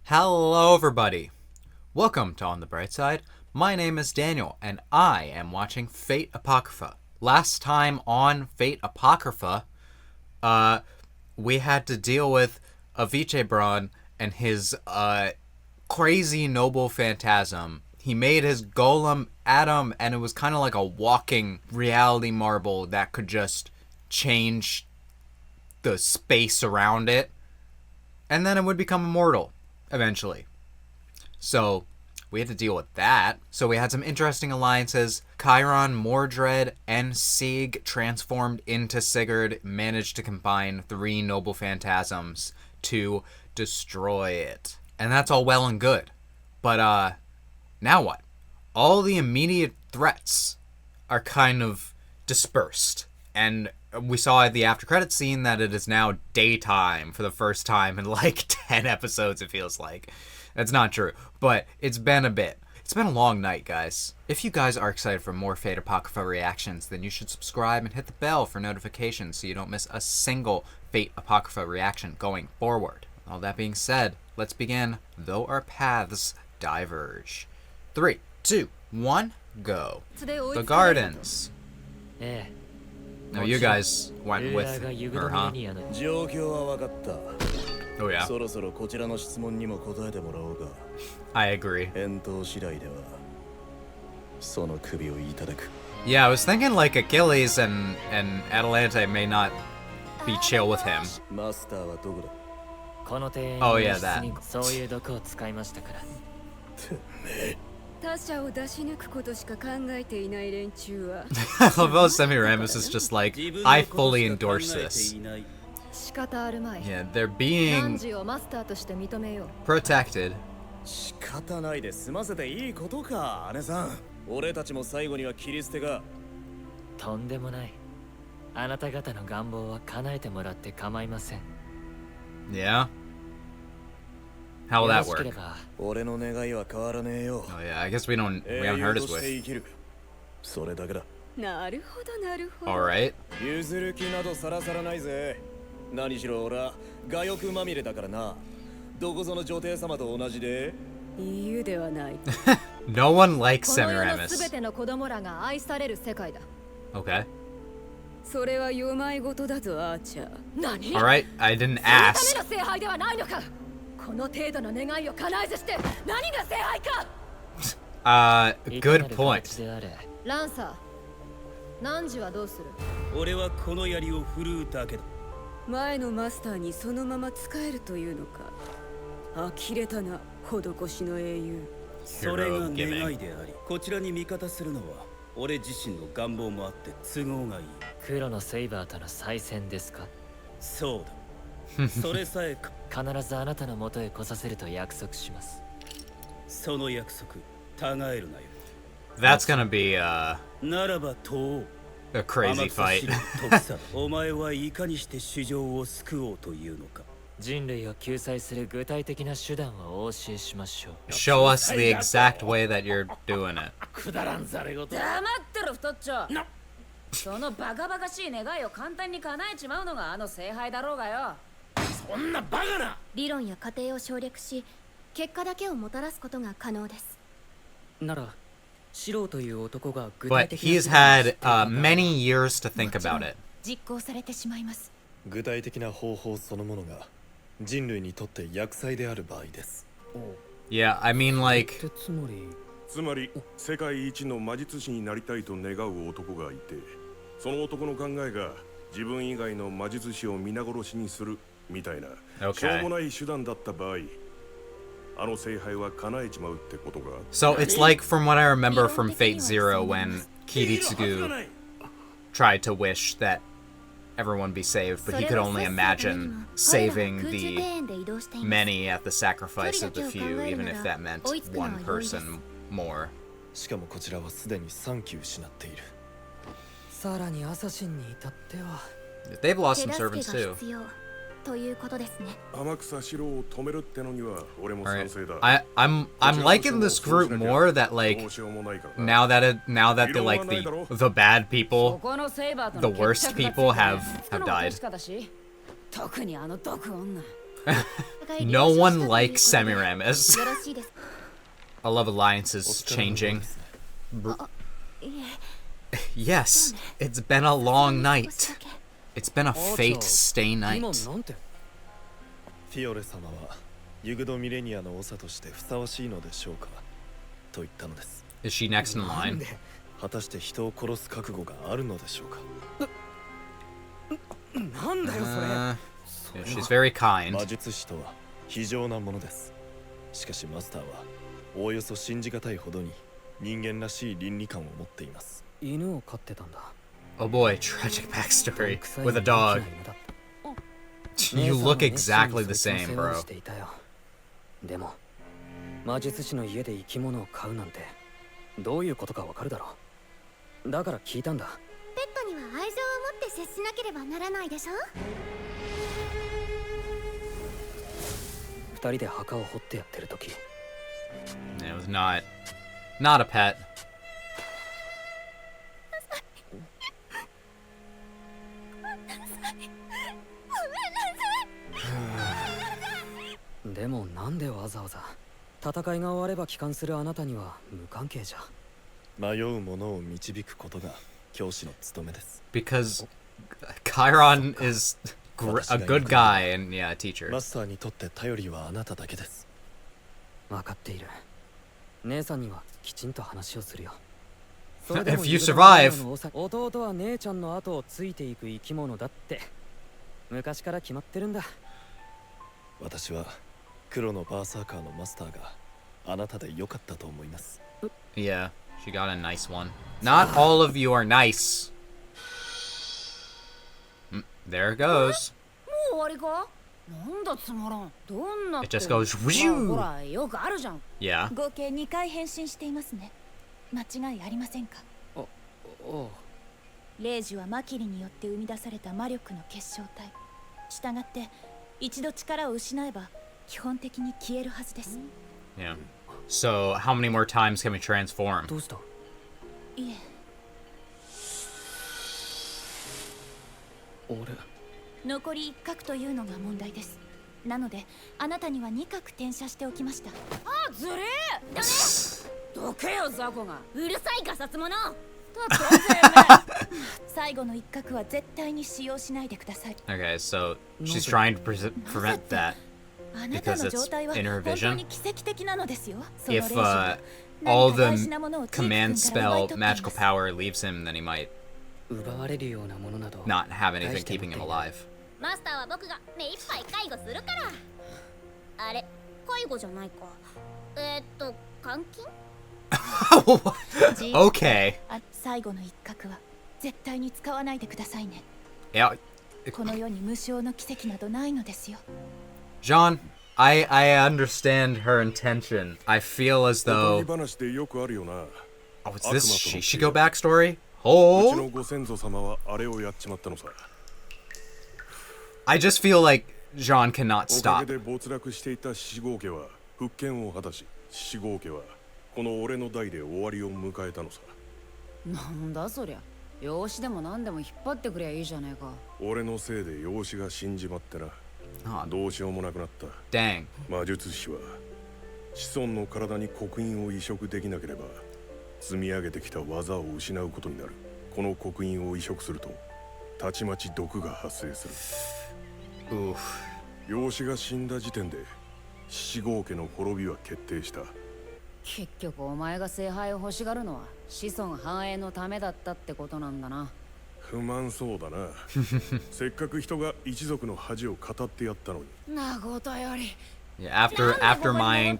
Hello everybody! Welcome to On the Bright Side. My name is Daniel, and I am watching Fate Apocrypha. Last time on Fate Apocrypha, we had to deal with Avicebron and his, crazy noble phantasm. He made his golem Adam, and it was kind of like a walking reality marble that could just change the space around it, and then it would become immortal eventually. So we had to deal with that. So we had some interesting alliances. Chiron, Mordred, and Sieg transformed into Sigurd, managed to combine three noble phantasms to destroy it. And that's all well and good. But now what? All the immediate threats are kind of dispersed. And we saw at the after credits scene that it is now daytime for the first time in like 10 episodes, it feels like. That's not true, but it's been a bit. It's been a long night, guys. If you guys are excited for more Fate Apocrypha reactions, then you should subscribe and hit the bell for notifications so you don't miss a single Fate Apocrypha reaction going forward. All that being said, let's begin Though Our Paths Diverge. 3, 2, 1, go. The Gardens. No, you guys went with her, huh? Oh yeah. I agree. Yeah, I was thinking like Achilles and Atalante may not be chill with him. Oh yeah, that. I love how Semiramis is just like, I fully endorse this. Yeah, they're being protected. Yeah? How will that work? Oh yeah, I guess we haven't heard his wish. Alright. No one likes Semiramis. Okay. Alright, I didn't ask. Good point. Hero giving. That's gonna be a crazy fight. Show us the exact way that you're doing it. But he's had many years to think about it. Yeah, I mean like... Okay. So it's like from what I remember from Fate Zero when Kiritsugu tried to wish that everyone be saved, but he could only imagine saving the many at the sacrifice of the few, even if that meant one person more. They've lost some servants too. Alright, I'm liking this group more that like now that the like the bad people, the worst people have died. No one likes Semiramis. I love alliances changing. Yes, it's been a long night. It's been a fate stay night. フィオレ様はユグドミレニアの長としてふさわしいのでしょうかと言ったのです。 Is she next in line? 果たして人を殺す覚悟があるのでしょうか。なんだよそれ。Yeah, she's very kind. 魔術師とは非常なものです。しかしマスターはおおよそ信じがたいほどに人間らしい倫理観を持っています。犬を飼ってたんだ。 Oh boy, tragic backstory with a dog. You look exactly the same, bro. でも魔術師の家で生き物を飼うなんてどういうことかわかるだろう。だから聞いたんだ。ペットには愛情を持って接しなければならないでしょ。二人で墓を掘ってやってる時。 It was not a pet. でもなんでわざわざ戦いが終われば帰還するあなたには無関係じゃ。迷う者を導くことが教師の務めです。 Because Chiron is a good guy and yeah, a teacher. マスターにとって頼りはあなただけです。分かっている。姉さんにはきちんと話をするよ。 If you survive. 弟は姉ちゃんの後をついていく生き物だって昔から決まってるんだ。私は黒のバーサーカーのマスターがあなたで良かったと思います。 Yeah, she got a nice one. Not all of you are nice. There it goes. もう終わりか？なんだつまらん。どんなって It just goes whew. ほらよくあるじゃん。 Yeah. 合計2回変身していますね。間違いありませんか？おお。レイジはマキリによって生み出された魔力の結晶体。したがって一度力を失えば基本的に消えるはずです。 Yeah. So, how many more times can we transform? どうした？いえ。俺。残り1角というのが問題です。なのであなたには2角転写しておきました。あ、ずれー。だね。どけよザコが。うるさいガサツ者。だって最後の1角は絶対に使用しないでください。 Okay, so she's trying to prevent that あなた because の状 it's 態は in her 本当 vision. に奇跡的なのですよ。 If all the command spell magical power leaves him, then he might 奪われるようなものなど not have anything keeping him alive. マスターは僕が目いっぱい介護するから。あれ、介護じゃないか。監禁？Okay. 最後の1角は絶対に使わないでくださいね。 Yeah. この世に無償の奇跡などないのですよ。 John, I understand her intention. I feel as though. Oh, is this Shishigo backstory? Oh. I just feel like John cannot stop. この俺の代で終わりを迎えたのさ。なんだそりゃ。養子でも何でも引っ張ってくりゃいいじゃねえか。俺のせいで養子が死んじまってな。どうしようもなくなった。Dang. 魔術師は子孫の体に刻印を移植できなければ積み上げてきた技を失うことになる。この刻印を移植するとたちまち毒が発生する。Oof. 養子が死んだ時点で七号家の滅びは決定した。結局お前が聖杯を欲しがるのは子孫繁栄のためだったってことなんだな。不満そうだな。せっかく人が一族の恥を語ってやったのに。なことより。Yeah, after my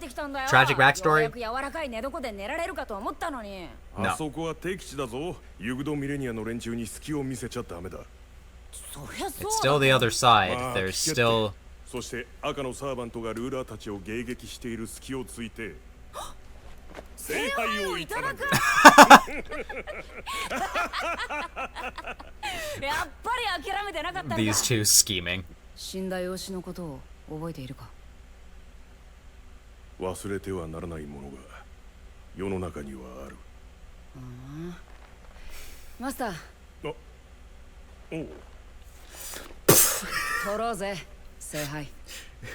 tragic backstory. 柔らかい寝床で寝られるかと思ったのに。あそこは敵地だぞ。ユグドミレニアの連中に隙を見せちゃダメだ。そりゃそう It's still the other side. There's still. そして赤のサーバントがルーラーたちを迎撃している隙をついて。聖杯をいただく。やっぱり諦めてなかったんだ。 These two scheming. 死んだ養子のことを覚えているか？忘れてはならないものが世の中にはある。マスター。おう。取ろうぜ。聖杯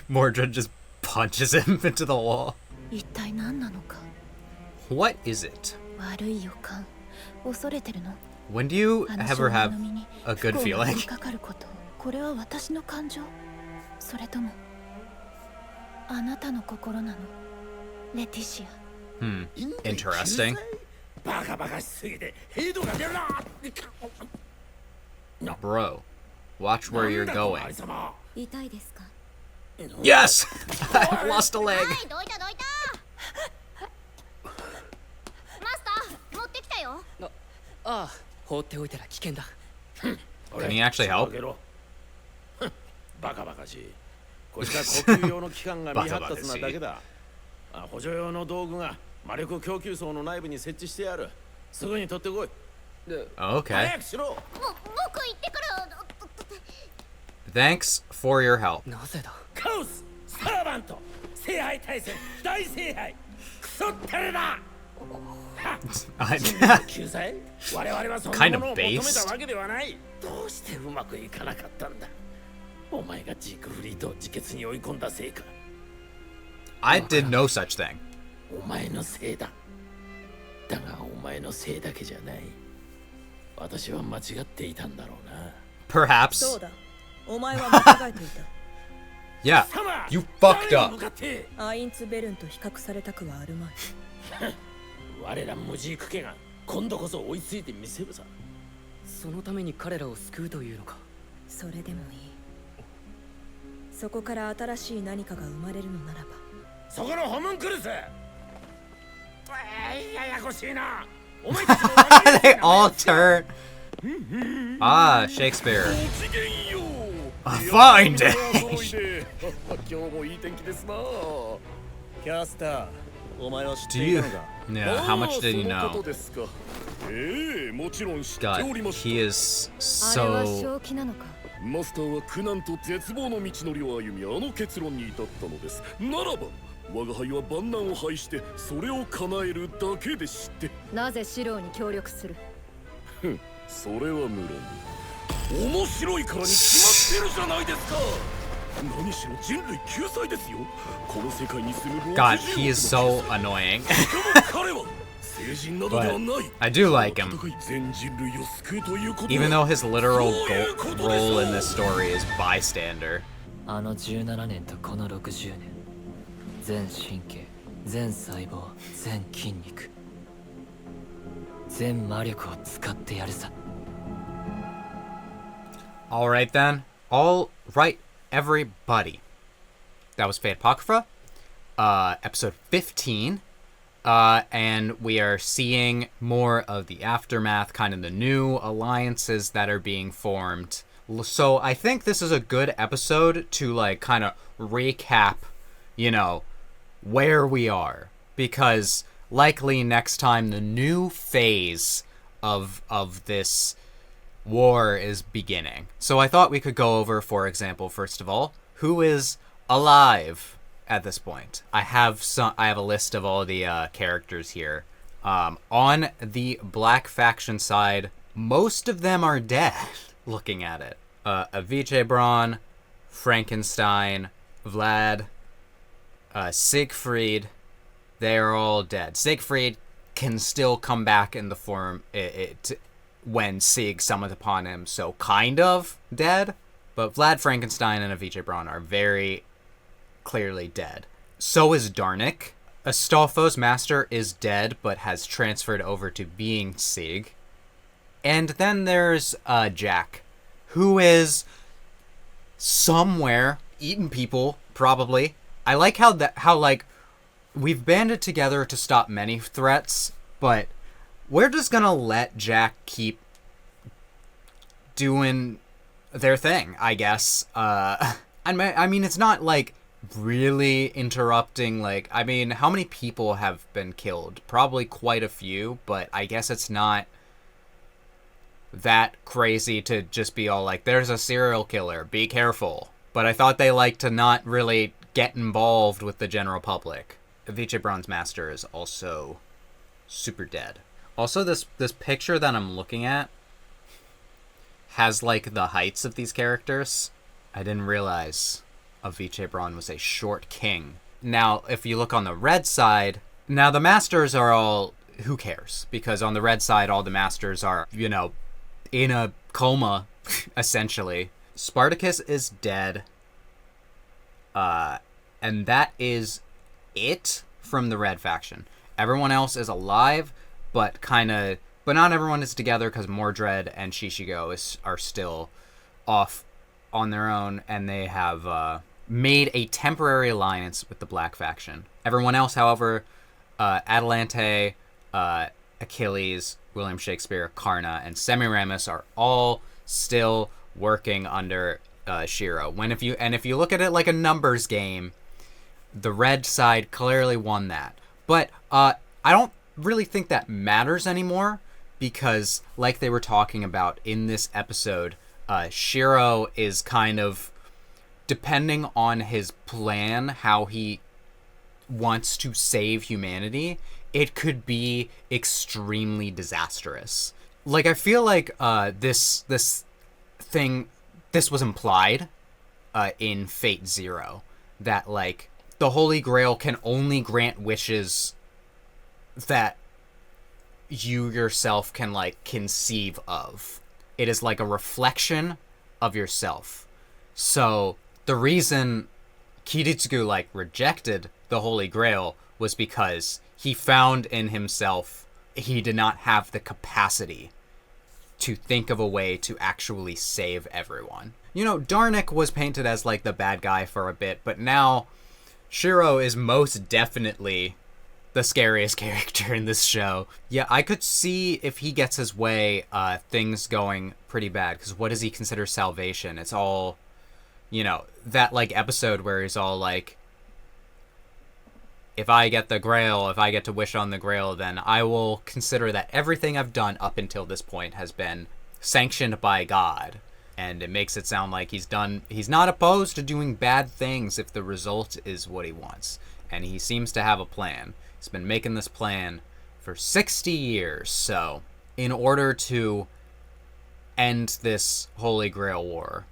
Mordred just punches him into the wall. 一体何なのか。 What is it? 悪い予感。恐れてるの。 When do you あの ever 少 have 年の身に a 不 good 幸が降り feeling? かかること。これは私の感情。それともあなたの心なの。レティシア。 Interesting. バカバカしすぎてヘドが出るな。 Bro, watch where you're あ going. りさま。痛いですか？ Yes! I lost a leg. はい、どいたどいた。マスター、持ってきたよ。ああ、放っておいたら危険だ。 Can he actually help? 開けろ。バカバカしい。こちら呼吸用の機関が未発達なだけだ。あ、補助用の道具が魔力供給層の内部に設置してある。すぐに取ってこい。 Okay. 早くしろ。僕行ってくる。 Thanks for your help. なぜだ。カオス、サーバント、聖杯大戦、大聖杯、クソったれだ。救済？我々はそんなものを求めたわけではない。どうしてうまくいかなかったんだ。お前がジークフリートを自決に追い込んだせいか。 I did no such thing. お前のせいだ。だがお前のせいだけじゃない。私は間違っていたんだろうな。 Perhaps. そうだお前は間違えていた Yeah, you fucked up. アインツベルンと比較されたくはあるまい我ら無ジーク家が今度こそ追いついてみせるさ。そのために彼らを救うというのか。それでもいいそこから新しい何かが生まれるのならばそこのホムンクルス。ややこしいな。お前たちの悪い They all turn. Ah, Shakespeare. 次元よ。 A fine day. 今日もいい天気ですな。キャスター、お前は知っ Do てい you? たのか。 Yeah, how much did you そのこ know? とですか。もちろん知って God, おりました。 he is あれは so. 正気なのか。マスターは苦難と絶望の道のりを歩み、あの結論に至ったのです。ならば我が輩は万難を排してそれを叶えるだけでして。なぜシローに協力する。それは無論面白いからに決まってるじゃないですか。何しろ人類救済ですよ。この世界に住む60 God, he is so annoying. 彼は聖人などではない。 I do like him. 全人類を救うということは Even though his literal role in this story is bystander. あの17年とこの60年。全神経、全細胞、全筋肉。全魔力を使ってやるさ。 Alright then. Alright, everybody. That was Fate Apocrypha, episode 15. And we are seeing more of the aftermath, kind of the new alliances that are being formed. So I think this is a good episode to like kind of recap, you know, where we are. Because likely next time the new phase of this war is beginning. So I thought we could go over, for example, first of all, who is alive at this point. I have a list of all the characters here. On the Black faction side, most of them are dead. Looking at it, Avicii Braun, Frankenstein, Vlad, Siegfried, they are all dead. Siegfried can still come back in the form when Sieg summoned upon him, so kind of dead. But Vlad, Frankenstein, and Avicii Braun are very clearly dead. So is Darnik. Astolfo's master is dead, but has transferred over to being Sieg. And then there's Jack, who is somewhere eating people, probably. I like how like we've banded together to stop many threats, but we're just gonna let Jack keep doing their thing, I guess. I mean, it's not like really interrupting, like, I mean, how many people have been killed? Probably quite a few, but I guess it's not that crazy to just be all like, there's a serial killer, be careful. But I thought they like to not really get involved with the general public. Avicii Braun's master is also super dead. Also, this picture that I'm looking at has like the heights of these characters. I didn't realize of Viche Braun was a short king. Now, if you look on the red side, now the masters are all, who cares? Because on the red side, all the masters are, in a coma, essentially. Spartacus is dead. And that is it from the red faction. Everyone else is alive, but not everyone is together because Mordred and Shishigo are still off on their own, and they have made a temporary alliance with the black faction. Everyone else, however, Atalante, Achilles, William Shakespeare, Karna, and Semiramis are all still working under Shiro. If you look at it like a numbers game, the red side clearly won that. But I don't really think that matters anymore, because like they were talking about in this episode, Shiro is kind of, depending on his plan, how he wants to save humanity, it could be extremely disastrous. Like, I feel like this was implied in Fate Zero, that like the Holy Grail can only grant wishes that you yourself can like conceive of. It is like a reflection of yourself. So the reason Kiritsugu like rejected the Holy Grail was because he found in himself he did not have the capacity to think of a way to actually save everyone. Darnik was painted as like the bad guy for a bit, but now Shiro is most definitely the scariest character in this show. Yeah, I could see, if he gets his way, things going pretty bad, because what does he consider salvation? It's all, that like episode where he's all like, if I get the Grail, if I get to wish on the Grail, then I will consider that everything I've done up until this point has been sanctioned by God. And it makes it sound like he's not opposed to doing bad things if the result is what he wants. And he seems to have a plan. He's been making this plan for 60 years. So, in order to end this Holy Grail War,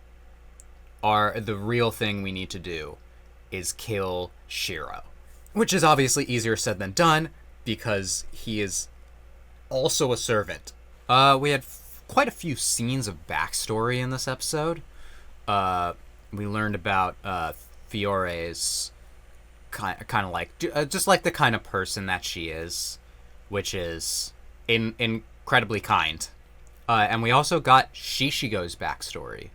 the real thing we need to do is kill Shiro. Which is obviously easier said than done, because he is also a servant. We had quite a few scenes of backstory in this episode. We learned about Fiore's kind of like just like the kind of person that she is, which is incredibly kind. And we also got Shishigo's backstory.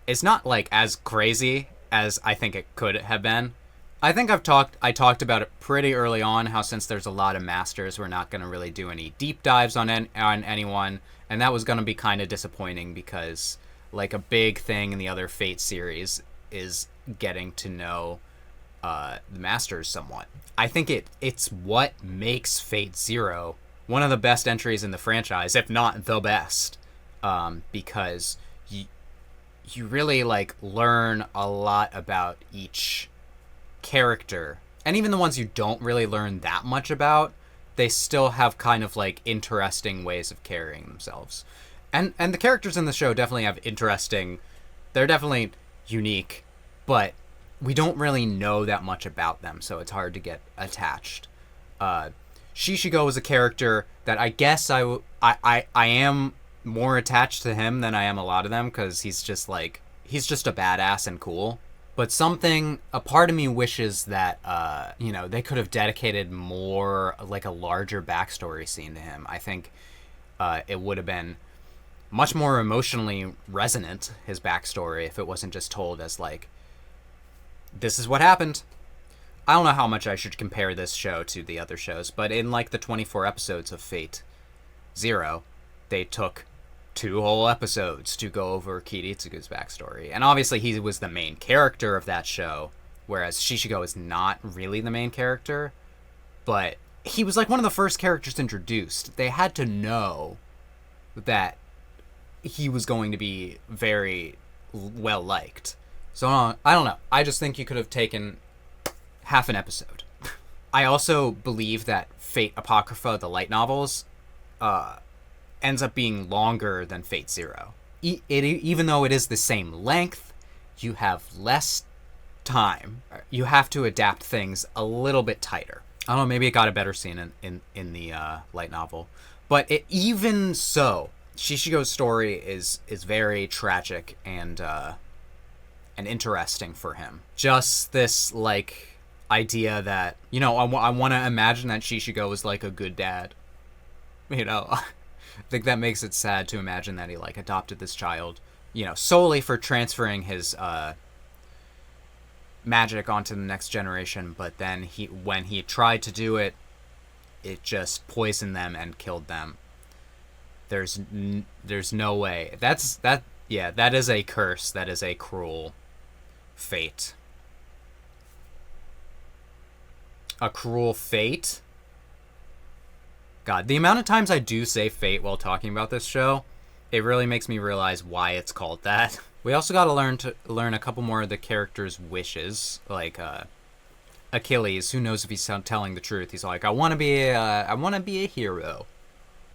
It's not like as crazy as I think it could have been. I think I talked about it pretty early on, how since there's a lot of masters, we're not going to really do any deep dives on anyone, and that was going to be kind of disappointing, because like a big thing in the other Fate series is getting to know the masters somewhat. I think it's what makes Fate Zero one of the best entries in the franchise, if not the best, because you really like learn a lot about each character, and even the ones you don't really learn that much about, they still have kind of like interesting ways of carrying themselves, and the characters in the show definitely have they're definitely unique, but we don't really know that much about them, so it's hard to get attached. Shishigo is a character that I guess I am more attached to him than I am a lot of them, because he's just a badass and cool. But a part of me wishes that, they could have dedicated more, like a larger backstory scene to him. I think it would have been much more emotionally resonant, his backstory, if it wasn't just told as like, this is what happened. I don't know how much I should compare this show to the other shows, but in like the 24 episodes of Fate Zero, they took 2 whole episodes to go over Kiritsugu's backstory. And obviously he was the main character of that show, whereas Shishigo is not really the main character, but he was like one of the first characters introduced. They had to know that he was going to be very well liked. So I don't know. I just think you could have taken half an episode. I also believe that Fate Apocrypha, the light novels, ends up being longer than Fate Zero. Even though it is the same length, you have less time, you have to adapt things a little bit tighter. I don't know, maybe it got a better scene in the light novel. But even so, Shishigo's story is very tragic and interesting for him. Just this, like, idea that, you know, I want to imagine that Shishigo was, like, a good dad. You know, I think that makes it sad to imagine that he, like, adopted this child, you know, solely for transferring his magic onto the next generation, but then when he tried to do it, it just poisoned them and killed them. There's no way. That is a curse. That is a cruel fate. A cruel fate? God, the amount of times I do say fate while talking about this show, it really makes me realize why it's called that. We also got to learn a couple more of the characters' wishes, like Achilles. Who knows if he's telling the truth? He's like, I want to be a hero.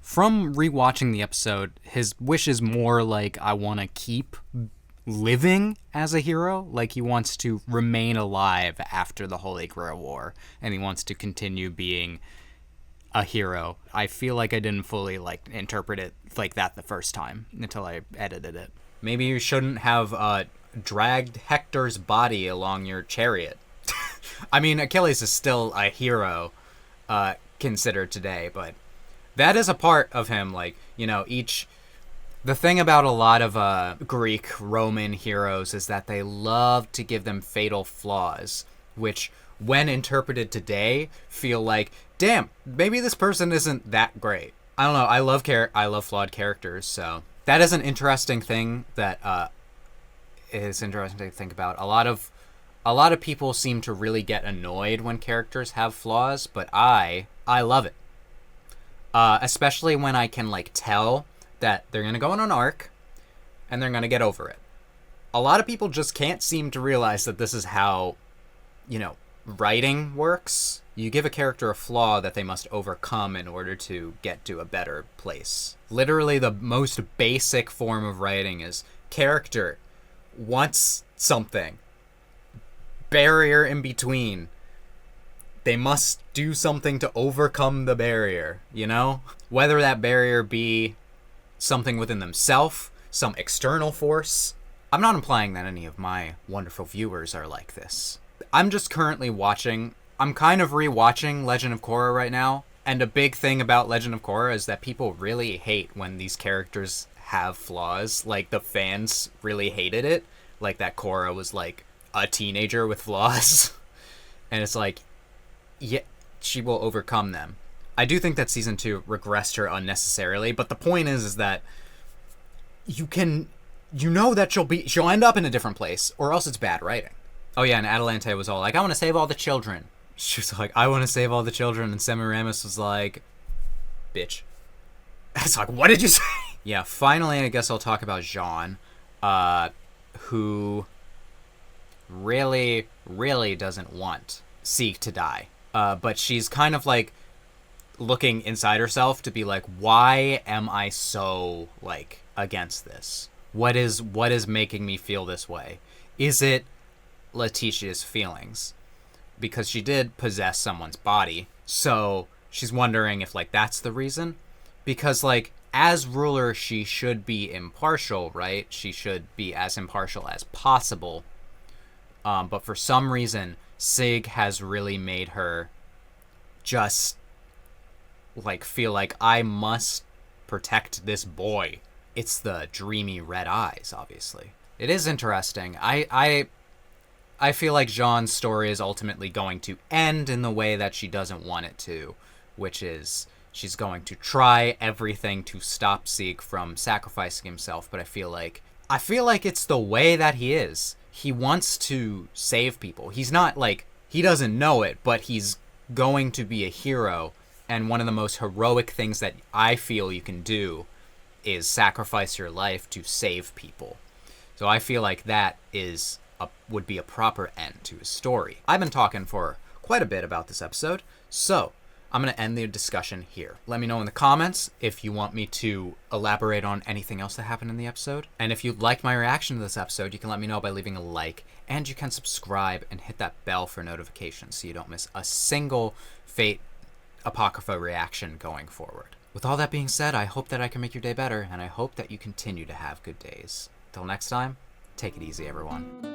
From rewatching the episode, his wish is more like, I want to keep living as a hero. Like, he wants to remain alive after the Holy Grail War, and he wants to continue being a hero. I feel like I didn't fully, like, interpret it like that the first time until I edited it. Maybe you shouldn't have dragged Hector's body along your chariot. I mean, Achilles is still a hero considered today, but that is a part of him. Like, you know, the thing about a lot of Greek, Roman heroes is that they love to give them fatal flaws, which, when interpreted today, feel like, damn, maybe this person isn't that great. I don't know. I love flawed characters, so that is an interesting thing that is interesting to think about. A lot of people seem to really get annoyed when characters have flaws, but I love it. Especially when I can, like, tell that they're going to go on an arc and they're going to get over it. A lot of people just can't seem to realize that this is how, you know, writing works. You give a character a flaw that they must overcome in order to get to a better place. Literally, the most basic form of writing is character wants something. Barrier in between. They must do something to overcome the barrier, you know? Whether that barrier be something within themselves, some external force. I'm not implying that any of my wonderful viewers are like this. I'm just currently I'm kind of rewatching Legend of Korra right now, and a big thing about Legend of Korra is that people really hate when these characters have flaws. Like, the fans really hated it. Like, that Korra was, like, a teenager with flaws. And it's like, yeah, she will overcome them. I do think that season 2 regressed her unnecessarily, but the point is that you know that she'll end up in a different place, or else it's bad writing. Oh yeah, and Atalante was all like, I want to save all the children. She was like, I want to save all the children, and Semiramis was like, bitch. It's like, what did you say? Yeah, finally, I guess I'll talk about Jean, who really, really doesn't want Zeke to die. But she's kind of, like, looking inside herself to be like, why am I so, like, against this? What is making me feel this way? Is it Letitia's feelings? Because she did possess someone's body, so she's wondering if, like, that's the reason. Because, like, as ruler, she should be impartial, right? She should be as impartial as possible. But for some reason, Sig has really made her just, like, feel like, I must protect this boy. It's the dreamy red eyes, obviously. It is interesting. I feel like Jean's story is ultimately going to end in the way that she doesn't want it to, which is she's going to try everything to stop Zeke from sacrificing himself, but I feel like it's the way that he is. He wants to save people. He's not, like, he doesn't know it, but he's going to be a hero, and one of the most heroic things that I feel you can do is sacrifice your life to save people. So I feel like that would be a proper end to his story. I've been talking for quite a bit about this episode, so I'm going to end the discussion here. Let me know in the comments if you want me to elaborate on anything else that happened in the episode. And if you like my reaction to this episode, you can let me know by leaving a like. And you can subscribe and hit that bell for notifications so you don't miss a single Fate Apocrypha reaction going forward. With all that being said, I hope that I can make your day better, and I hope that you continue to have good days. Till next time, take it easy, everyone.